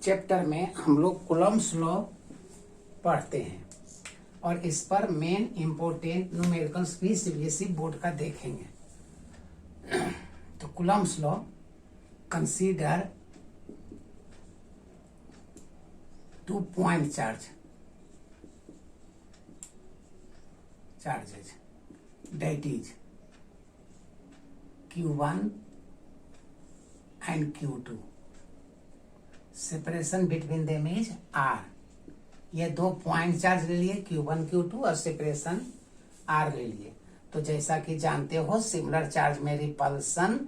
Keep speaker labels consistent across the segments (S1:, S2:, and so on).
S1: Chapter में हम लोग कूलम्ब्स लॉ पढ़ते हैं और इस पर मेन इंपोर्टेंट न्यूमेरिकल्स भी सीबीएसई बोर्ड का देखेंगे। तो Coulomb's law, consider 2 point charges that is Q1 and Q2. Separation between them is R। ये 2 पॉइंट चार्ज ले लिए Q1 Q2 और सेपरेशन R ले लिए। तो जैसा कि जानते हो सिमिलर चार्ज में रिपल्सन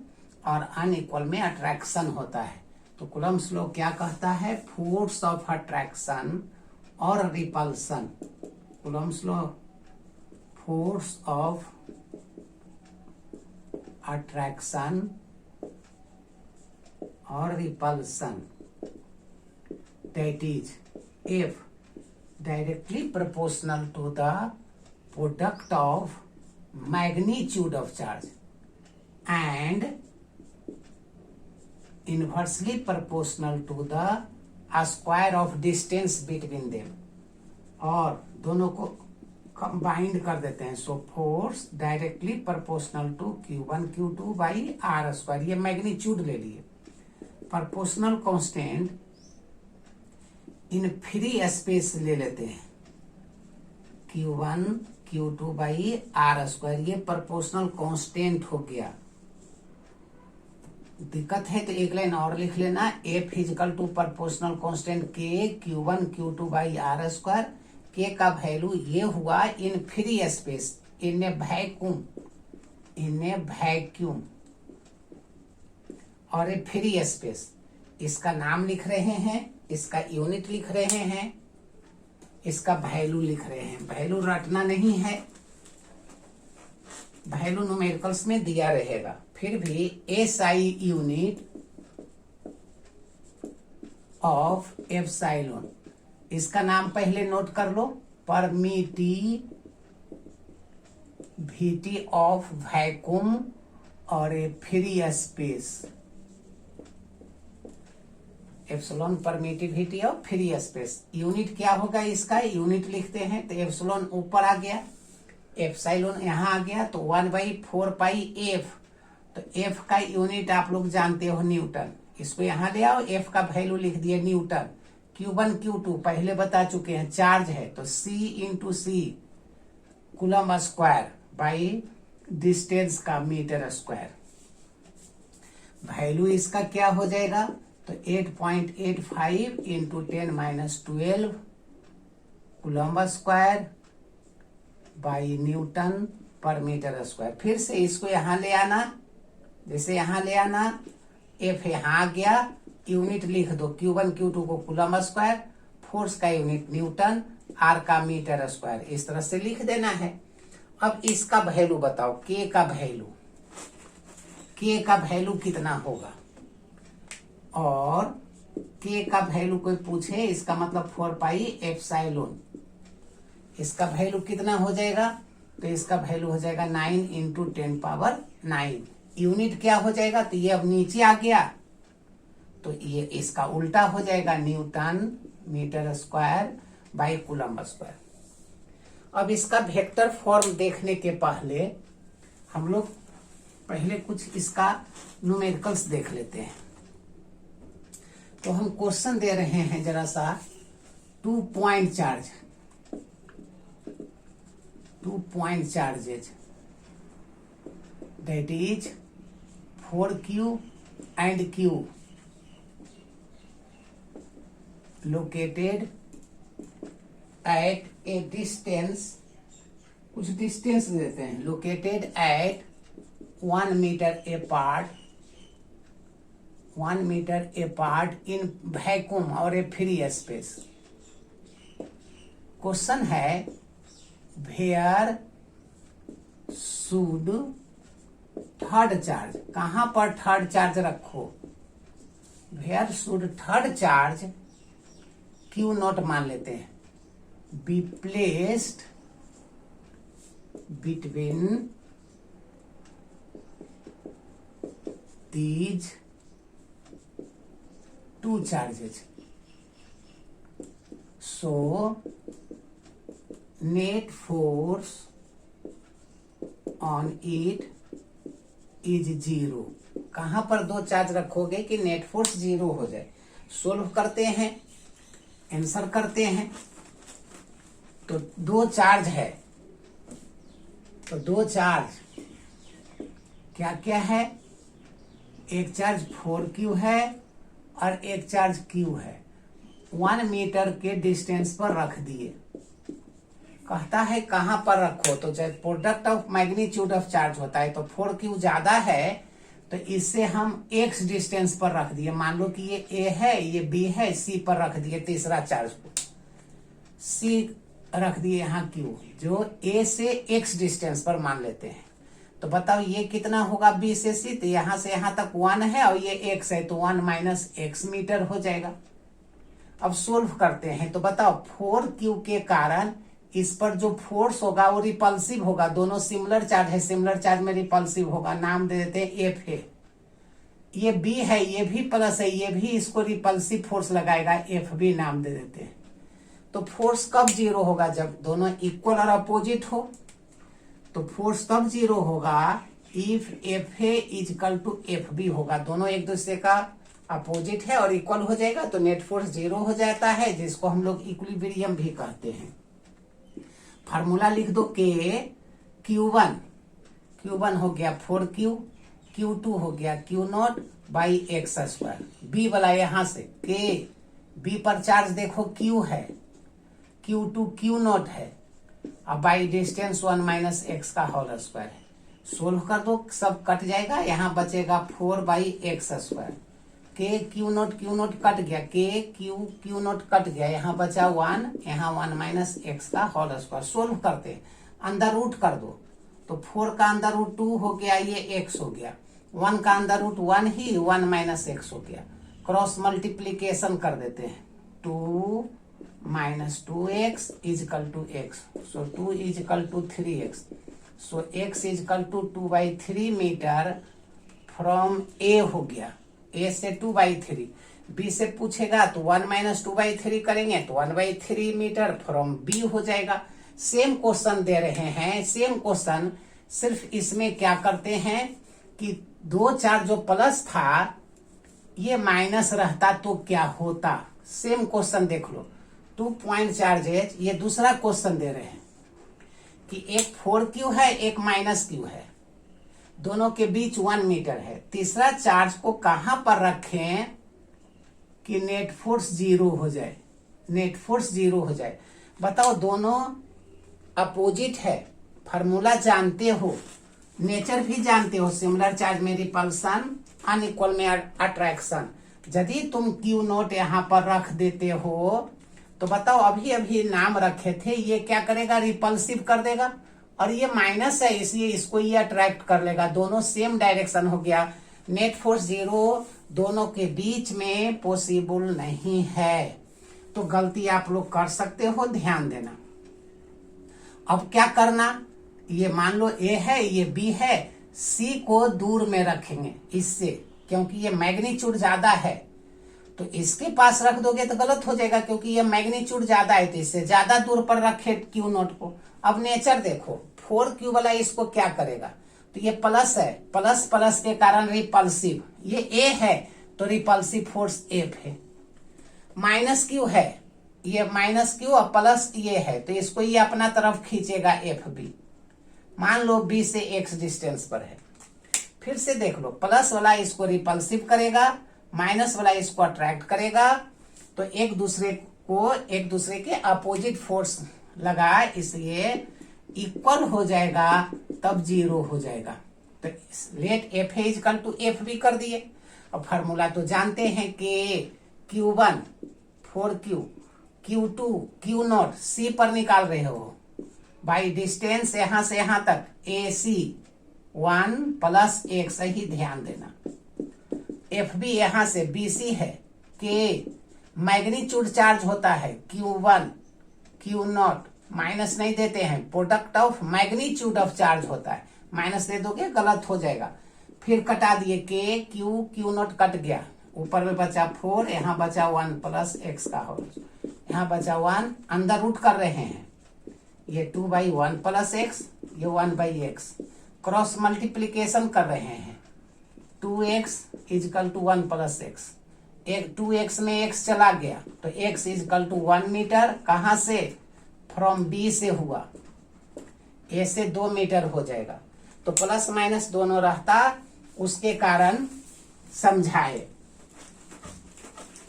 S1: और अनइक्वल में अट्रैक्शन होता है। तो कूलम्ब्स लॉ क्या कहता है? फोर्स ऑफ अट्रैक्शन और repulsion. Coulomb's law force of attraction और repulsion that is F directly proportional to the product of magnitude of charge and inversely proportional to the square of distance between them। और दोनों को combined कर देते हैं। So force directly proportional to Q1 Q2 by R square. ये magnitude ले लिए। Proportional constant in free space ले लेते हैं Q1 Q2 by R square. ये प्रोपोर्शनल कांस्टेंट हो गया। दिक्कत है तो एक लाइन और लिख लेना, F is equal to proportional constant K Q1 Q2 by R square. K का वैल्यू ये हुआ in free space, in vacuum और ये फ्री स्पेस। इसका नाम लिख रहे हैं, इसका यूनिट लिख रहे हैं, इसका वैल्यू लिख रहे हैं। वैल्यू रटना नहीं है, वैल्यू न्यूमेरिकल्स में दिया रहेगा। फिर भी एसआई यूनिट ऑफ एप्सिलॉन, इसका नाम पहले नोट कर लो। परमिटिविटी ऑफ वैक्यूम और a free space. Epsilon permittivity of free space. Unit क्या होगा इसका? यूनिट लिखते हैं तो एप्सिलॉन ऊपर आ गया, एप्सिलॉन यहाँ आ गया, तो 1/4 पाई एफ। तो एफ का यूनिट आप लोग जानते हो न्यूटन। इसको यहाँ ले आओ, एफ का वैल्यू लिख दिए न्यूटन। Q1 Q2 पहले बता चुके हैं, चार्ज है तो C into C coulomb square by distance का मीटर स्क्वायर। वैल्यू इसका क्या हो जाएगा? तो 8.85 into 10⁻12 coulomb square by newton पर मीटर स्क्वायर। फिर से इसको यहाँ ले आना, जैसे यहाँ ले आना, एफ यहाँ आ गया, यूनिट लिख दो Q1 Q2 को कूलम स्क्वायर, फोर्स का यूनिट न्यूटन, आर का मीटर स्क्वायर। इस तरह से लिख देना है। अब इसका वैल्यू बताओ, के का वैल्यू, के का वैल्यू कितना होगा? और के का वैल्यू कोई पूछे, इसका मतलब 4 पाई एप्सिलॉन। इसका वैल्यू कितना हो जाएगा? तो इसका वैल्यू हो जाएगा 9 इंटू 10⁻9। यूनिट क्या हो जाएगा? तो ये अब नीचे आ गया, तो ये इसका उल्टा हो जाएगा, newton metre square by coulomb square. अब इसका वेक्टर फॉर्म देखने के पहले हम लोग पहले कुछ इसका न्यूमेरिकल्स देख लेते हैं। तो हम क्वेश्चन दे रहे हैं जरा सा, 2 point charge, 2 point charges that is 4Q and Q located at a distance, कुछ डिस्टेंस देते हैं, located at 1 meter apart, 1 meter apart in vacuum और a free space। क्वेश्चन है where should थर्ड चार्ज, कहां पर थर्ड चार्ज रखो? where should third charge Q not मान लेते हैं, be placed between these 2 charges. So net force on it is 0। कहां पर दो चार्ज रखोगे कि नेट फोर्स 0 हो जाए। सोल्व करते हैं, आंसर करते हैं। तो दो चार्ज है, तो दो चार्ज क्या क्या है, एक चार्ज 4q है और एक चार्ज q है। 1 मीटर के डिस्टेंस पर रख दिए। कहता है कहां पर रखो, तो चाहे product of magnitude of charge होता है, तो 4q ज्यादा है तो इससे हम x डिस्टेंस पर रख दिए। मान लो कि ये a है, ये b है, c पर रख दिए तीसरा चार्ज को, c रख दिए यहाँ q, जो a से x डिस्टेंस पर मान लेते हैं। तो बताओ ये कितना होगा b से c, तो यहाँ से यहाँ तक 1 है और ये x है, तो 1 माइनस x मीटर हो जाएगा। अब सोल्व करते हैं, तो बताओ 4q के कारण इस पर जो फोर्स होगा वो रिपल्सिव होगा। दोनों सिमिलर चार्ज है, सिमिलर चार्ज में रिपल्सिव होगा। नाम दे देते हैं F है। ये B है, ये भी प्लस है, ये भी इसको रिपल्सिव फोर्स लगाएगा, F भी नाम दे देते हैं। तो फोर्स कब 0 होगा, जब दोनों इक्वल और अपोजिट हो। तो फोर्स तब 0 होगा if FA is equal to FB होगा। दोनों एक दूसरे का अपोजिट है और इक्वल हो जाएगा, तो नेट फोर्स 0 हो जाता है, जिसको हम लोग इक्विलिब्रियम भी कहते हैं। फार्मूला लिख दो के Q1 हो गया 4Q, Q2 हो गया Q0 by x square. B वाला यहां से के बी पर चार्ज देखो Q है, Q2 Q0 है, अब बाई डिस्टेंस 1 माइनस एक्स का होल स्क्वायर है। सोल्व कर दो, सब कट जाएगा, यहाँ बचेगा 4 बाई एक्स स्क्वायर। के Q0 कट गया, के Q0 कट गया, यहाँ बचा 1, यहाँ 1 माइनस एक्स का होल स्क्वायर। सोल्व करते, अंदर रूट कर दो, तो 4 का अंदर रूट 2 हो गया, ये x हो गया। 1 का अंदर रूट 1 ही, 1 माइनस एक्स हो गया। क्रॉस मल्टीप्लीकेशन कर देते हैं, 2 minus 2x is equal to x, so 2 is equal to 3x, so x is equal to 2/3 metre from a हो गया, a से 2/3। b से पूछेगा तो 1 माइनस 2/3 करेंगे तो 1/3 मीटर फ्रॉम b हो जाएगा। सेम क्वेश्चन दे रहे हैं, सेम क्वेश्चन, सिर्फ इसमें क्या करते हैं कि दो चार्ज जो प्लस था ये माइनस रहता तो क्या होता। सेम क्वेश्चन देख लो, 2 पॉइंट चार्जेज, ये दूसरा क्वेश्चन दे रहे हैं कि एक 4q है, एक माइनस q है, दोनों के बीच 1 मीटर है। तीसरा चार्ज को कहां पर रखें कि नेट फोर्स 0 हो जाए, नेट फोर्स 0 हो जाए। बताओ, दोनों अपोजिट है, फार्मूला जानते हो, नेचर भी जानते हो, सिमिलर चार्ज में रिपल्सन, अनइक्वल में अट्रैक्शन। यदि तुम Q0 यहाँ पर रख देते हो तो बताओ, अभी अभी नाम रखे थे, ये क्या करेगा, रिपल्सिव कर देगा, और ये माइनस है इसलिए इसको ये अट्रैक्ट कर लेगा। दोनों सेम डायरेक्शन हो गया, नेट फोर्स 0 दोनों के बीच में पॉसिबल नहीं है। तो गलती आप लोग कर सकते हो, ध्यान देना। अब क्या करना, ये मान लो A है, ये B है, C को दूर में रखेंगे इससे, क्योंकि ये मैग्नीट्यूड ज्यादा है, तो इसके पास रख दोगे तो गलत हो जाएगा, क्योंकि ये मैग्नीट्यूड ज्यादा है, तो इससे ज्यादा दूर पर रखे Q0 को। अब नेचर देखो, 4Q वाला इसको क्या करेगा, तो ये प्लस है, प्लस प्लस के कारण रिपल्सिव, ये A है तो रिपल्सिव फोर्स F है। माइनस Q है, ये माइनस Q और प्लस ये है, तो इसको ये अपना तरफ खींचेगा FB। मान लो B से x डिस्टेंस पर है, फिर से देख लो, प्लस वाला इसको रिपल्सिव करेगा, माइनस वाला इसको अट्रैक्ट करेगा, तो एक दूसरे के अपोजिट फोर्स लगा, इसलिए इक्वल हो जाएगा, तब 0 हो जाएगा। तो let F is equal to FB कर दिए। अब फार्मूला तो जानते हैं कि Q1 4Q, Q2 Q0, C पर निकाल रहे हो, बाई डिस्टेंस यहां से यहां तक AC 1 प्लस एक, सही ध्यान देना। FB यहां से BC है, के मैग्नीट्यूड चार्ज होता है Q1 Q0, माइनस नहीं देते हैं, product of magnitude of charge होता है, माइनस दे दोगे गलत हो जाएगा। फिर कटा दिए, के Q Q0 कट गया, ऊपर में बचा 4, यहाँ बचा 1 प्लस एक्स का होल, यहाँ बचा 1, अंदर रूट कर रहे हैं, ये 2/1 प्लस एक्स, ये 1/x, क्रॉस मल्टीप्लीकेशन कर रहे हैं, 2x is equal to 1 plus x, एक 2x में x चला गया तो x इजकल टू 1 मीटर, कहाँ से, फ्रॉम b से हुआ, a से 2 मीटर हो जाएगा, तो प्लस माइनस दोनों रहता, उसके कारण समझाए।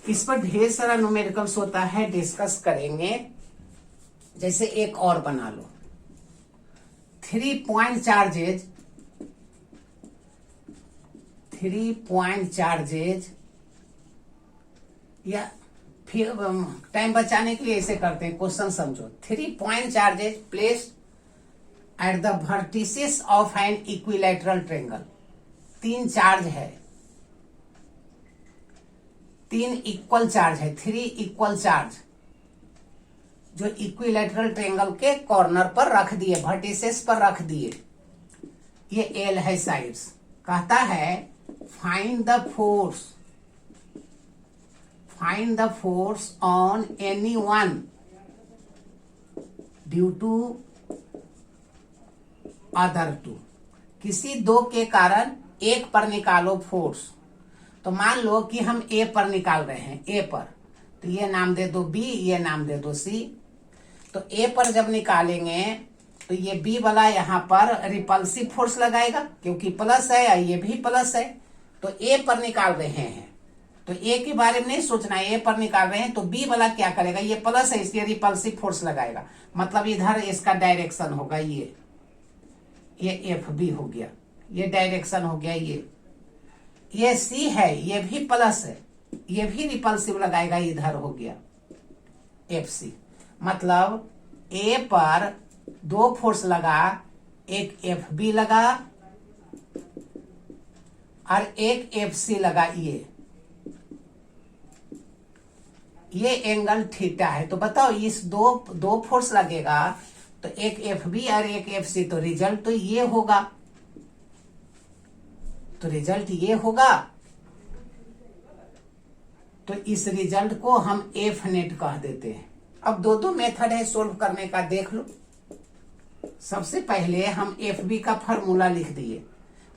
S1: इस पर ढेर सारा न्यूमेरिकल्स होता है, डिस्कस करेंगे। जैसे एक और बना लो, 3 पॉइंट चार्जेज, या फिर टाइम बचाने के लिए ऐसे करते हैं, क्वेश्चन समझो। 3 point charges placed at the vertices of an equilateral triangle. 3 charge है, 3 इक्वल चार्ज है, 3 इक्वल चार्ज जो इक्विलैटरल ट्रायंगल के कॉर्नर पर रख दिए, वर्टिसेस पर रख दिए, ये एल है साइड्स। कहता है find the force on any one due to other two. किसी दो के कारण एक पर निकालो फोर्स। तो मान लो कि हम ए पर निकाल रहे हैं, ए पर, तो ये नाम दे दो बी, ये नाम दे दो सी। तो ए पर जब निकालेंगे तो ये बी वाला यहाँ पर रिपल्सिव फोर्स लगाएगा, क्योंकि प्लस है, ये भी प्लस है, तो ए पर निकाल रहे हैं, तो ए के बारे में नहीं सोचना है, ए पर निकाल रहे हैं, तो बी वाला क्या करेगा, ये प्लस है इसलिए रिपल्सिव फोर्स लगाएगा, मतलब इधर इसका डायरेक्शन होगा, ये एफ बी हो गया, ये डायरेक्शन हो गया, ये सी है, ये भी प्लस है, ये भी रिपल्सिव लगाएगा, इधर हो गया एफ सी। मतलब ए पर 2 फोर्स लगा, एक एफ बी लगा और एक एफ सी लगा, ये एंगल थीटा है। तो बताओ इस दो फोर्स लगेगा तो एक एफ बी और एक एफ सी, तो रिजल्ट तो ये होगा, तो इस रिजल्ट को हम एफ नेट कह देते हैं। अब दो मेथड है सोल्व करने का, देख लो। सबसे पहले हम एफ बी का फॉर्मूला लिख दिए,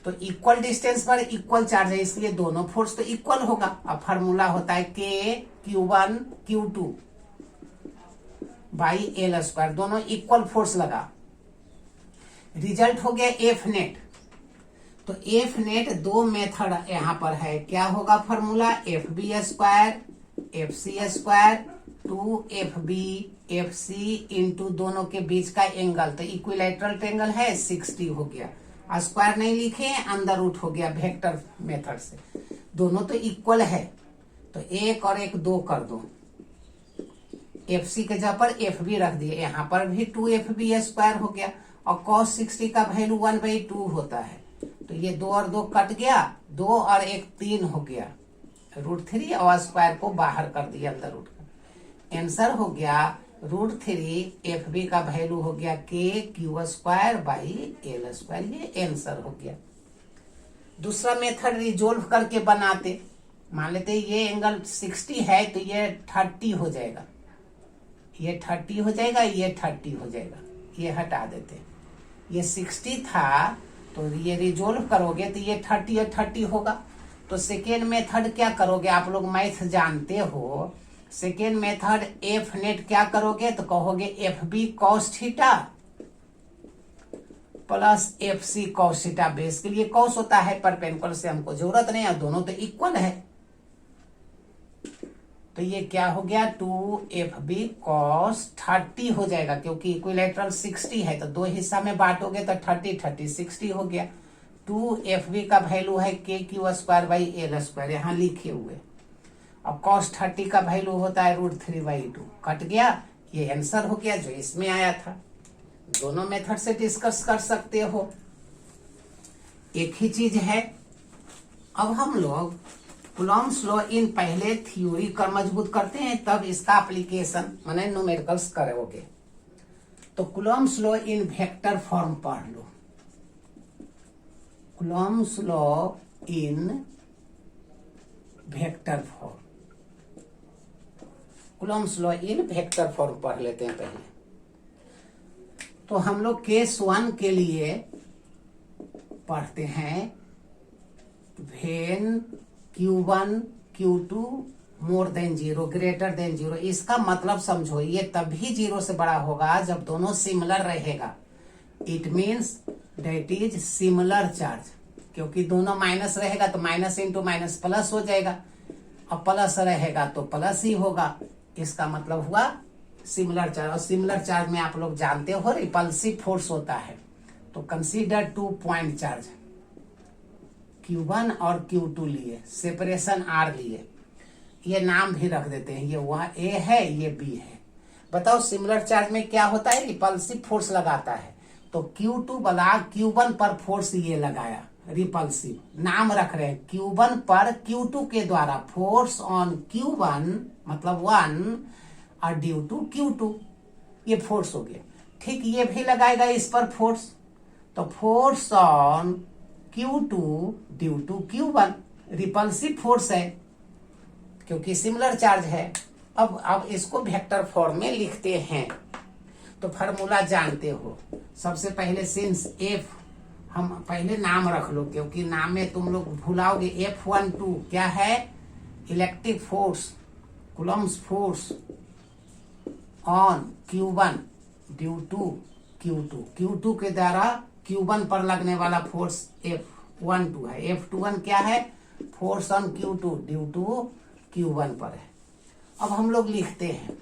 S1: तो इक्वल डिस्टेंस पर इक्वल चार्ज है, इसलिए दोनों फोर्स तो इक्वल होगा। अब फॉर्मूला होता है के Q1 Q2 by L square, दोनों इक्वल फोर्स लगा, रिजल्ट हो गया एफ नेट। तो एफ नेट 2 मेथड यहां पर है, क्या होगा formula, F B square F C square 2FB FC into दोनों के बीच का एंगल, तो इक्विलैटरल ट्रायंगल है 60 हो गया, स्क्वायर नहीं लिखे, अंदर रूट हो गया वेक्टर मेथड से, दोनों तो इक्वल है, तो एक और एक 2 कर दो, FC के जगह पर FB रख दिए, यहाँ पर भी 2FB स्क्वायर हो गया, और cos 60 का वैल्यू 1/2 होता है, तो ये 2 और 2 कट गया, 2 और 1 3 हो गया, √3 और स्क्वायर को बाहर कर दिया, अंदर रूट का आंसर हो गया √3 FB का वैल्यू हो गया KQ square by L square, ये आंसर हो गया। दूसरा मेथड रिजोल्व करके बनाते, मान लेते ये एंगल 60 है तो ये 30 हो जाएगा, ये 30 हो जाएगा, ये 30 हो जाएगा, ये हटा देते, ये 60 था तो ये रिजोल्व करोगे तो ये 30 और 30 होगा। तो सेकेंड मेथड क्या करोगे, आप लोग मैथ जानते हो, सेकेंड मेथड एफ नेट क्या करोगे, तो कहोगे F B cos theta plus F C cos theta, base के लिए कॉस होता है, परपेंडिकुलर से हमको जरूरत नहीं है, दोनों तो इक्वल है, तो ये क्या हो गया 2FB cos 30 हो जाएगा, क्योंकि इक्विलैटरल 60 है तो 2 हिस्सा में बांटोगे तो 30 30 60 हो गया। 2FB का वैल्यू है KQ square by L square, यहाँ लिखे हुए, अब cos 30 का वैल्यू होता है √3/2, कट गया, ये आंसर हो गया जो इसमें आया था। दोनों मेथड से डिस्कस कर सकते हो, एक ही चीज है। अब हम लोग कुलॉम्स लॉ इन पहले थ्योरी कर मजबूत करते हैं, तब इसका एप्लीकेशन माने न्यूमेरिकल्स करोगे। तो Coulomb's law in vector form पढ़ लो, Coulomb's law in vector form, Coulomb's law in vector form पढ़ लेते हैं पहले। तो हम लोग केस 1 के लिए पढ़ते हैं when Q1 Q2 more than 0 greater than 0। इसका मतलब समझो, ये तभी 0 से बड़ा होगा जब दोनों सिमिलर रहेगा। It means that is similar charge, क्योंकि दोनों माइनस रहेगा तो माइनस इंटू माइनस प्लस हो जाएगा, अब प्लस रहेगा तो प्लस ही होगा। इसका मतलब हुआ सिमिलर चार्ज। और सिमिलर चार्ज में आप लोग जानते हो रिपल्सिव फोर्स होता है। तो कंसीडर 2 पॉइंट चार्ज Q1 और Q2 लिए, सेपरेशन R लिए, ये नाम भी रख देते हैं, ये वहां A है ये B है। बताओ सिमिलर चार्ज में क्या होता है, रिपल्सिव फोर्स लगाता है। तो Q2 वाला Q1 पर फोर्स ये लगाया, रिपल्सिव नाम रख रहे हैं। Q1 पर Q2 के द्वारा फोर्स ऑन Q1 मतलब 1 और ड्यू टू Q2, ये फोर्स हो गया। ठीक ये भी लगाएगा इस पर फोर्स, तो force on Q2 due to Q1 repulsive force है क्योंकि सिमिलर चार्ज है। अब इसको वेक्टर फॉर्म में लिखते हैं। तो फार्मूला जानते हो, सबसे पहले सिंस F, हम पहले नाम रख लो क्योंकि नाम में तुम लोग भुलाओगे। F12 क्या है, electric force, coulomb's force on Q1 due to Q2, Q2 के द्वारा Q1 पर लगने वाला फोर्स F12 है। F21 क्या है, force on Q2 due to Q1 पर है। अब हम लोग लिखते हैं,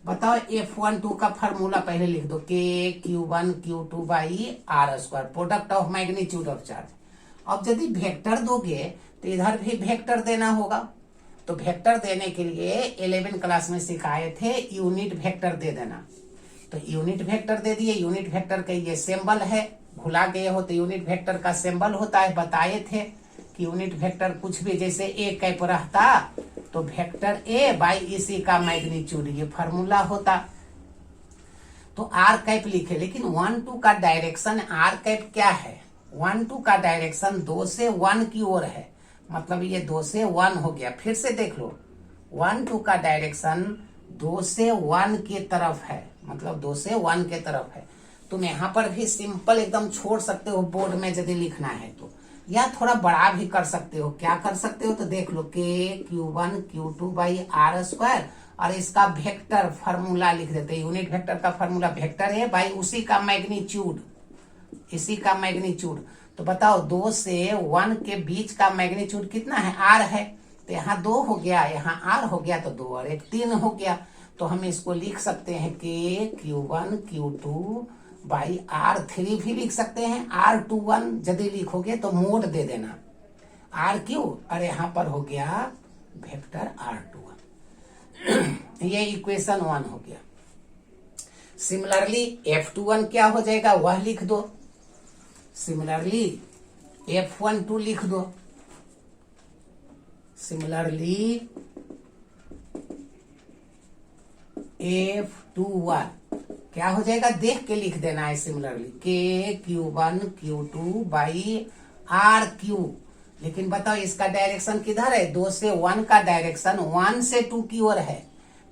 S1: बताओ F12 का फार्मूला पहले लिख दो, K Q1 Q2 by R square, product of magnitude of charge. अब यदि वेक्टर दोगे तो इधर भी वेक्टर देना होगा। तो वेक्टर देने के लिए 11 क्लास में सिखाए थे, यूनिट वेक्टर दे देना। तो यूनिट वेक्टर दे दिए। यूनिट वेक्टर का ये सिंबल है, भुला गए हो तो यूनिट वेक्टर का सिंबल होता है, बताए थे कि यूनिट वेक्टर कुछ भी, जैसे ए कैप रहता तो वेक्टर ए बाई इसी का मैग्नीट्यूड, ये फार्मूला होता। तो आर कैप लिखे, लेकिन 1-2 का डायरेक्शन आर कैप क्या है, 1-2 का डायरेक्शन 2 से 1 की ओर है, मतलब ये 2 से 1 हो गया। फिर से देख लो, 1-2 का डायरेक्शन 2 से 1 की तरफ है, मतलब 2 से 1 के तरफ है। तुम यहाँ पर भी सिंपल एकदम छोड़ सकते हो बोर्ड में यदि लिखना है तो, या थोड़ा बड़ा भी कर सकते हो। क्या कर सकते हो तो देख लो, K Q1 Q2 by R square, और इसका वेक्टर फार्मूला लिख देते हैं। यूनिट वेक्टर का फार्मूला वेक्टर है बाई उसी का मैग्नीट्यूड, इसी का मैग्नीट्यूड। तो बताओ 2 से 1 के बीच का मैग्नीट्यूड कितना है, R है। तो यहाँ 2 हो गया, यहाँ R हो गया, तो 2 और 1 3 हो गया। तो हम इसको लिख सकते हैं K Q1 Q2 by R3 भी लिख सकते हैं। R21 यदि लिखोगे तो मोड दे देना, R क्यों, अरे यहाँ पर हो गया वेक्टर R21। ये इक्वेशन 1 हो गया। सिमिलरली F21 क्या हो जाएगा वह लिख दो, सिमिलरली F12 लिख दो, सिमिलरली F21 क्या हो जाएगा, देख के लिख देना है। Similarly K Q1 Q2 by RQ। लेकिन बताओ इसका डायरेक्शन किधर है, 2 से 1 का डायरेक्शन 1 से 2 की ओर है,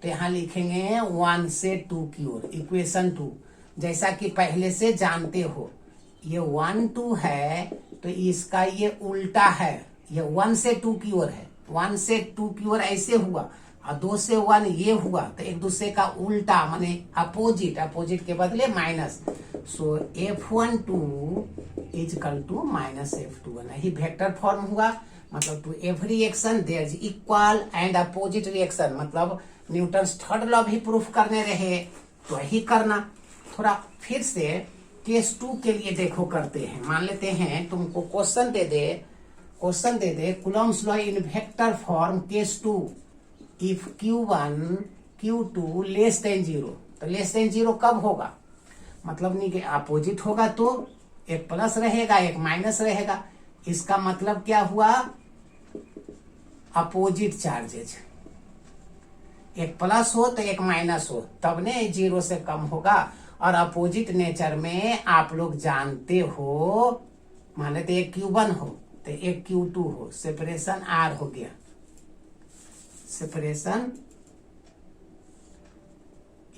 S1: तो यहाँ लिखेंगे 1 से 2 की ओर, इक्वेशन 2। जैसा कि पहले से जानते हो, ये 1 2 है तो इसका ये उल्टा है, ये 1 से 2 की ओर है, 1 से 2 की ओर ऐसे हुआ, और 2 से 1 ये हुआ, तो एक दूसरे का उल्टा माने अपोजिट, अपोजिट के बदले minus. So F12 is equal to minus F21, यही वेक्टर फॉर्म हुआ। मतलब to every action there is equal and opposite reaction, मतलब न्यूटन्स थर्ड लॉ भी प्रूफ करने रहे तो यही करना। थोड़ा फिर से केस 2 के लिए देखो करते हैं। मान लेते हैं तुमको question they they Coulomb's law in vector form case 2, if Q1 Q2 less than 0। तो लेस देन 0 कब होगा, मतलब नहीं कि अपोजिट होगा तो एक प्लस रहेगा एक माइनस रहेगा। इसका मतलब क्या हुआ, अपोजिट चार्जेज, एक प्लस हो तो एक माइनस हो, तब ने 0 से कम होगा। और अपोजिट नेचर में आप लोग जानते हो, माने तो एक Q1 हो तो एक Q2 हो, सेपरेशन R हो गया। सेपरेशन,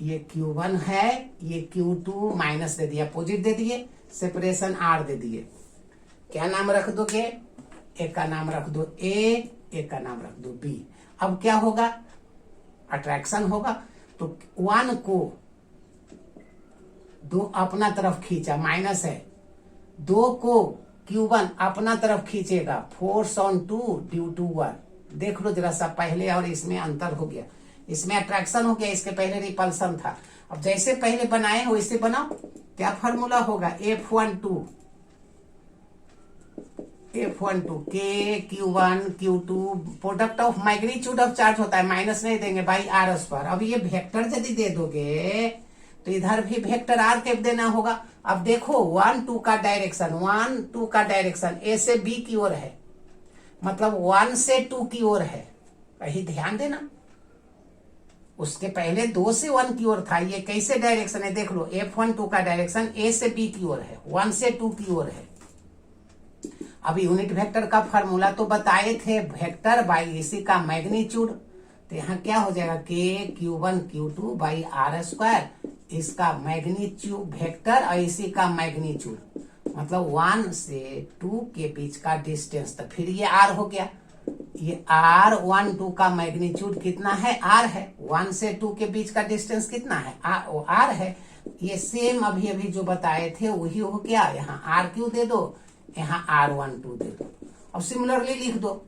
S1: ये Q1 है, ये Q2 माइनस दे दिया, अपोजिट दे दिए, सेपरेशन R दे दिए। क्या नाम रख दोगे? एक का नाम रख दो A, एक का नाम रख दो B। अब क्या होगा? अट्रैक्शन होगा। तो 1 को 2 अपना तरफ खींचा, माइनस है। 2 को Q1 अपना तरफ खींचेगा, फोर्स ऑन 2 ड्यू टू 1। देख लो जरा सा, पहले और इसमें अंतर हो गया। इसमें अट्रैक्शन हो गया, इसके पहले रिपल्सन था। अब जैसे पहले बनाए वैसे बनाओ। क्या फॉर्मूला होगा? F12 K Q1 Q2 product of magnitude of charge होता है, माइनस नहीं देंगे बाई आर स्क्वायर। अब ये वेक्टर यदि दे दोगे तो इधर भी वेक्टर आर कैप देना होगा। अब देखो 1 2 का डायरेक्शन, 1 2 का डायरेक्शन ए से बी की ओर है, मतलब 1 से 2 की ओर है। कहीं ध्यान देना, उसके पहले 2 से 1 की ओर था। ये कैसे डायरेक्शन है? देख लो, F12 का डायरेक्शन ए से बी की ओर है, 1 से 2 की ओर है। अब यूनिट वेक्टर का फॉर्मूला तो बताए थे, वेक्टर बाई इसी का मैग्नीट्यूड। तो यहाँ क्या हो जाएगा? K Q1 Q2 by R square, इसका मैग्नीट्यूड वेक्टर और इसी का मैग्नीट्यूड, मतलब 1 से 2 के बीच का डिस्टेंस। तो फिर ये R हो गया। ये R 1 2 का मैग्नीट्यूड कितना है? R है। 1 से 2 के बीच का डिस्टेंस कितना है? R है। ये सेम अभी अभी जो बताए थे वही हो गया। यहाँ RQ दे दो, यहाँ R12 दे दो। अब सिमिलरली लिख दो,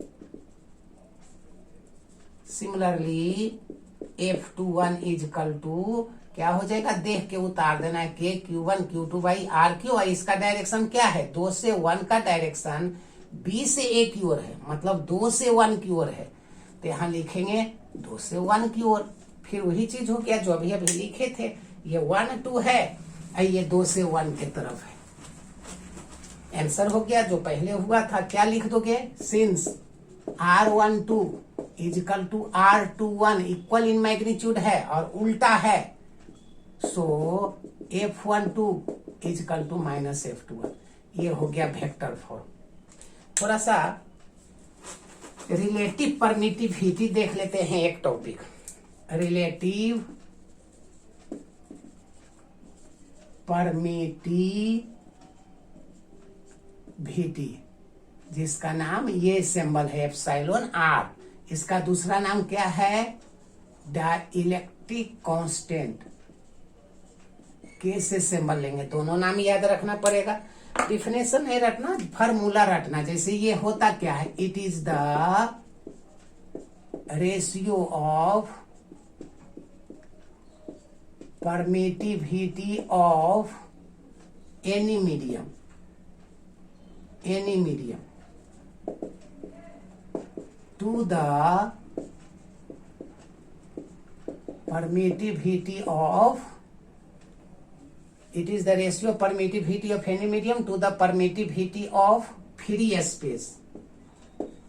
S1: सिमिलरली F21 इजकल टू क्या हो जाएगा? देख के उतार देना है, K Q1 Q2 by RQ। और इसका डायरेक्शन क्या है? 2 से 1 का डायरेक्शन B से A की ओर है, मतलब 2 से 1 की ओर है। तो यहाँ लिखेंगे 2 से 1 की ओर। फिर वही चीज हो गया जो अभी अभी लिखे थे। ये 1 2 है और ये 2 से 1 की तरफ है। आंसर हो गया जो पहले हुआ था। क्या लिख दोगे? Since R12 is equal to R21 equal in magnitude है और उल्टा है, सो F12 is equal to minus F21। ये हो गया वेक्टर फॉर्म। थोड़ा सा रिलेटिव परमिटिविटी देख लेते हैं एक टॉपिक, रिलेटिव परमिटिविटी, जिसका नाम ये सिंबल है एप्सिलॉन आर। इसका दूसरा नाम क्या है? Dielectric constant. के से सिंबल लेंगे, दोनों नाम याद रखना पड़ेगा। डिफिनेशन नहीं रटना, फॉर्मूला रटना। जैसे ये होता क्या है? It is the ratio of permittivity of any medium to the permittivity of, it is the ratio of permittivity of any medium to the permittivity of free space।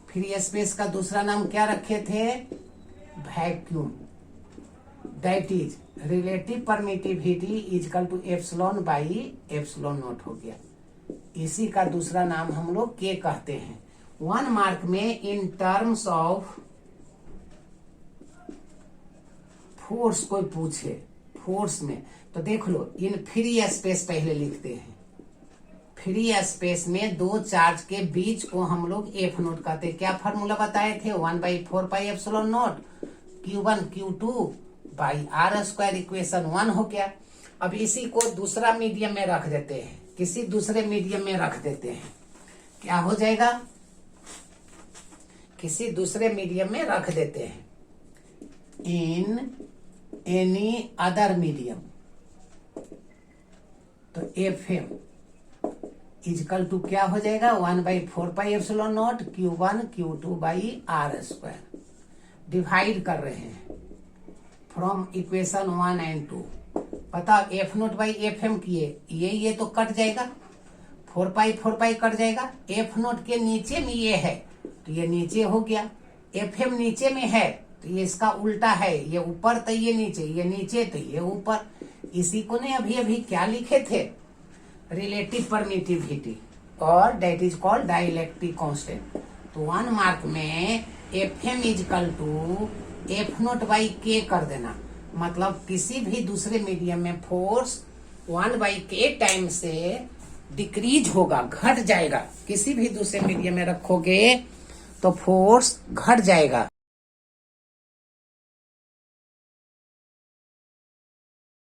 S1: Free space का दूसरा नाम क्या रखे थे? Vacuum. That is relative permittivity is equal to epsilon by epsilon naught हो गया। इसी का दूसरा नाम हम लोग के कहते हैं। 1 मार्क में इन टर्म्स ऑफ फोर्स कोई पूछे, फोर्स में तो देख लो, इन फ्री स्पेस पहले लिखते हैं। फ्री स्पेस में 2 चार्ज के बीच को हम लोग एफ नोट कहते हैं। क्या फॉर्मूला बताए थे? 1/4 pi epsilon naught Q1 Q2 by R square, equation 1 हो गया। अब इसी को दूसरा मीडियम में रख देते हैं, किसी दूसरे मीडियम में रख देते हैं। क्या हो जाएगा? किसी दूसरे मीडियम में रख देते हैं। इन एनी अदर मीडियम, तो FM इजकल टू क्या हो जाएगा? 1/4 pi epsilon naught Q1 Q2 by R square. Divide कर रहे हैं फ्रॉम इक्वेशन 1 एंड 2। पता F नोट बाई FM किए, ये तो कट जाएगा, 4 पाई कट जाएगा। F नोट के नीचे में ये है तो ये नीचे हो गया, FM नीचे में है तो ये इसका उल्टा है, ये ऊपर तो ये नीचे तो ये ऊपर। इसी को ने अभी अभी क्या लिखे थे? रिलेटिव परमिटिविटी, और that is called dielectric constant. तो 1 मार्क में F M is equal to F naught by K कर देना, मतलब किसी भी दूसरे मीडियम में फोर्स 1/k टाइम से डिक्रीज होगा, घट जाएगा। किसी भी दूसरे मीडियम में रखोगे तो फोर्स घट जाएगा।